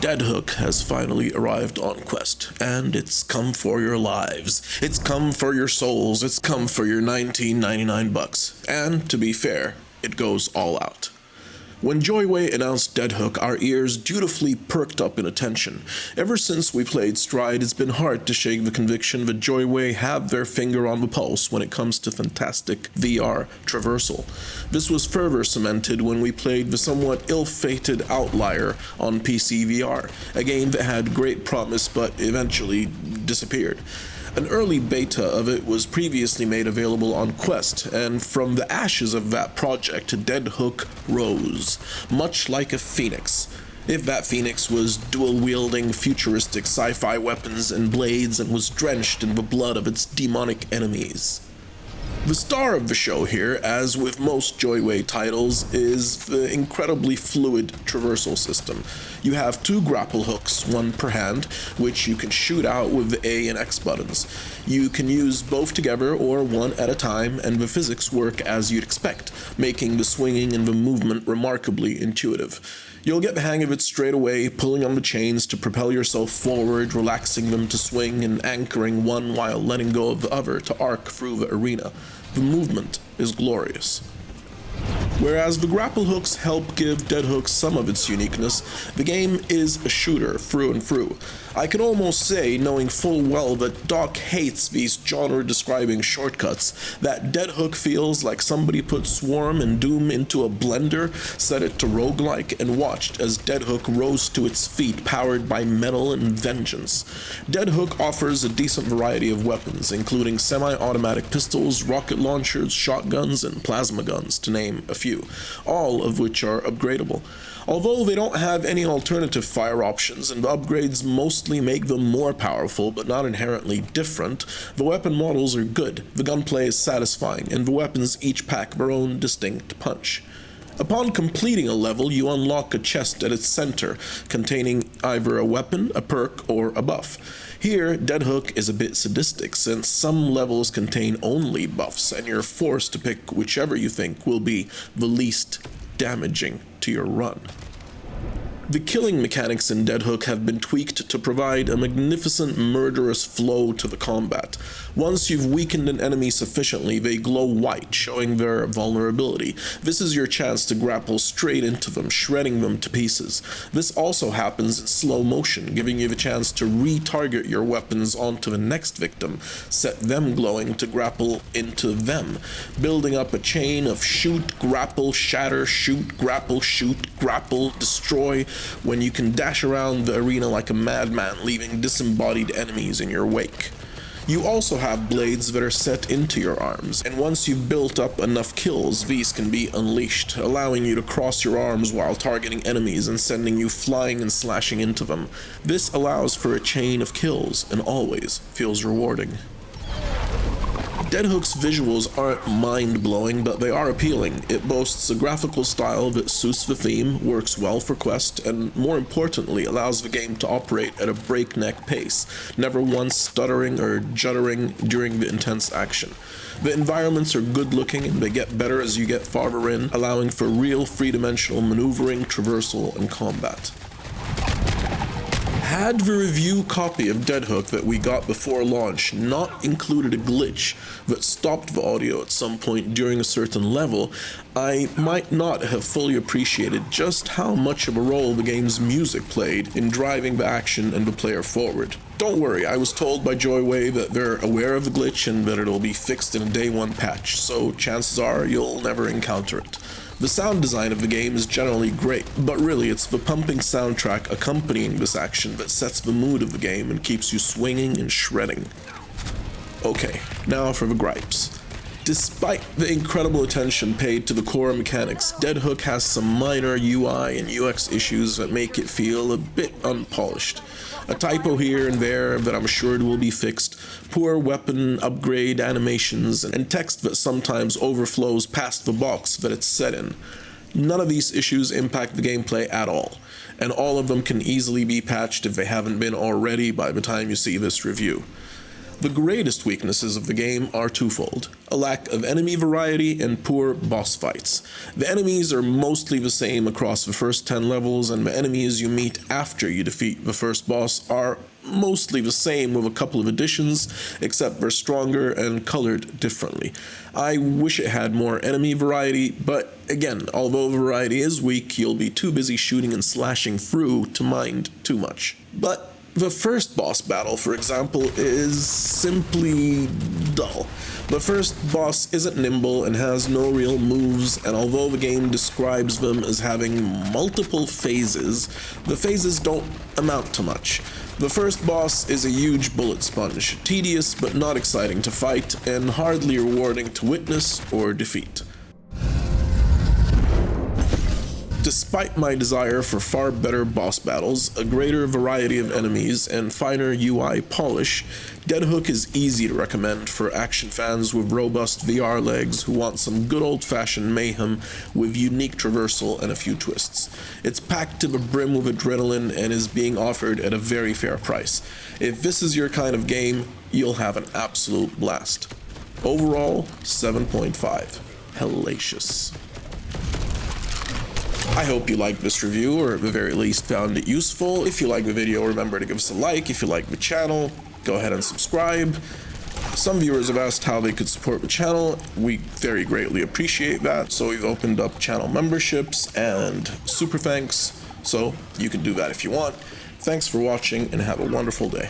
Dead Hook has finally arrived on Quest, and it's come for your lives. It's come for your souls. It's come for your $19.99. And, to be fair, it goes all out. When JoyWay announced Dead Hook, our ears dutifully perked up in attention. Ever since we played Stride, it's been hard to shake the conviction that JoyWay have their finger on the pulse when it comes to fantastic VR traversal. This was further cemented when we played the somewhat ill-fated Outlier on PC VR, a game that had great promise but eventually disappeared. An early beta of it was previously made available on Quest, and from the ashes of that project, Dead Hook rose, much like a phoenix. If that phoenix was dual-wielding futuristic sci-fi weapons and blades and was drenched in the blood of its demonic enemies. The star of the show here, as with most JoyWay titles, is the incredibly fluid traversal system. You have 2 grapple hooks, one per hand, which you can shoot out with the A and X buttons. You can use both together or one at a time, and the physics work as you'd expect, making the swinging and the movement remarkably intuitive. You'll get the hang of it straight away, pulling on the chains to propel yourself forward, relaxing them to swing, and anchoring one while letting go of the other to arc through the arena. The movement is glorious. Whereas the grapple hooks help give Dead Hook some of its uniqueness, the game is a shooter through and through. I can almost say, knowing full well that Doc hates these genre-describing shortcuts, that Dead Hook feels like somebody put Swarm and Doom into a blender, set it to Roguelike, and watched as Dead Hook rose to its feet powered by metal and vengeance. Dead Hook offers a decent variety of weapons, including semi-automatic pistols, rocket launchers, shotguns, and plasma guns, to name a few, all of which are upgradable. Although they don't have any alternative fire options and the upgrades mostly make them more powerful but not inherently different, the weapon models are good, the gunplay is satisfying, and the weapons each pack their own distinct punch. Upon completing a level, you unlock a chest at its center, containing either a weapon, a perk, or a buff. Here, Dead Hook is a bit sadistic, since some levels contain only buffs, and you're forced to pick whichever you think will be the least damaging to your run. The killing mechanics in Dead Hook have been tweaked to provide a magnificent murderous flow to the combat. Once you've weakened an enemy sufficiently, they glow white, showing their vulnerability. This is your chance to grapple straight into them, shredding them to pieces. This also happens in slow motion, giving you the chance to re-target your weapons onto the next victim, set them glowing to grapple into them, building up a chain of shoot, grapple, shatter, shoot, grapple, shoot, grapple, destroy, when you can dash around the arena like a madman, leaving disembodied enemies in your wake. You also have blades that are set into your arms, and once you've built up enough kills, these can be unleashed, allowing you to cross your arms while targeting enemies and sending you flying and slashing into them. This allows for a chain of kills, and always feels rewarding. Dead Hook's visuals aren't mind-blowing, but they are appealing. It boasts a graphical style that suits the theme, works well for Quest, and more importantly allows the game to operate at a breakneck pace, never once stuttering or juddering during the intense action. The environments are good looking and they get better as you get farther in, allowing for real three-dimensional maneuvering, traversal, and combat. Had the review copy of Dead Hook that we got before launch not included a glitch that stopped the audio at some point during a certain level, I might not have fully appreciated just how much of a role the game's music played in driving the action and the player forward. Don't worry, I was told by JoyWay that they're aware of the glitch and that it'll be fixed in a day one patch, so chances are you'll never encounter it. The sound design of the game is generally great, but really it's the pumping soundtrack accompanying this action that sets the mood of the game and keeps you swinging and shredding. Okay, now for the gripes. Despite the incredible attention paid to the core mechanics, Dead Hook has some minor UI and UX issues that make it feel a bit unpolished. A typo here and there that I'm assured will be fixed, poor weapon upgrade animations, and text that sometimes overflows past the box that it's set in. None of these issues impact the gameplay at all, and all of them can easily be patched if they haven't been already by the time you see this review. The greatest weaknesses of the game are twofold: a lack of enemy variety and poor boss fights. The enemies are mostly the same across the first 10 levels, and the enemies you meet after you defeat the first boss are mostly the same with a couple of additions, except they're stronger and colored differently. I wish it had more enemy variety, but again, although variety is weak, you'll be too busy shooting and slashing through to mind too much. But the first boss battle, for example, is simply dull. The first boss isn't nimble and has no real moves, and although the game describes them as having multiple phases, the phases don't amount to much. The first boss is a huge bullet sponge, tedious but not exciting to fight, and hardly rewarding to witness or defeat. Despite my desire for far better boss battles, a greater variety of enemies, and finer UI polish, Deadhook is easy to recommend for action fans with robust VR legs who want some good old-fashioned mayhem with unique traversal and a few twists. It's packed to the brim with adrenaline and is being offered at a very fair price. If this is your kind of game, you'll have an absolute blast. Overall, 7.5. Hellacious. I hope you liked this review, or at the very least found it useful. If you like the video, remember to give us a like. If you like the channel, go ahead and subscribe. Some viewers have asked how they could support the channel. We very greatly appreciate that, so we've opened up channel memberships and super thanks, so you can do that if you want. Thanks for watching and have a wonderful day.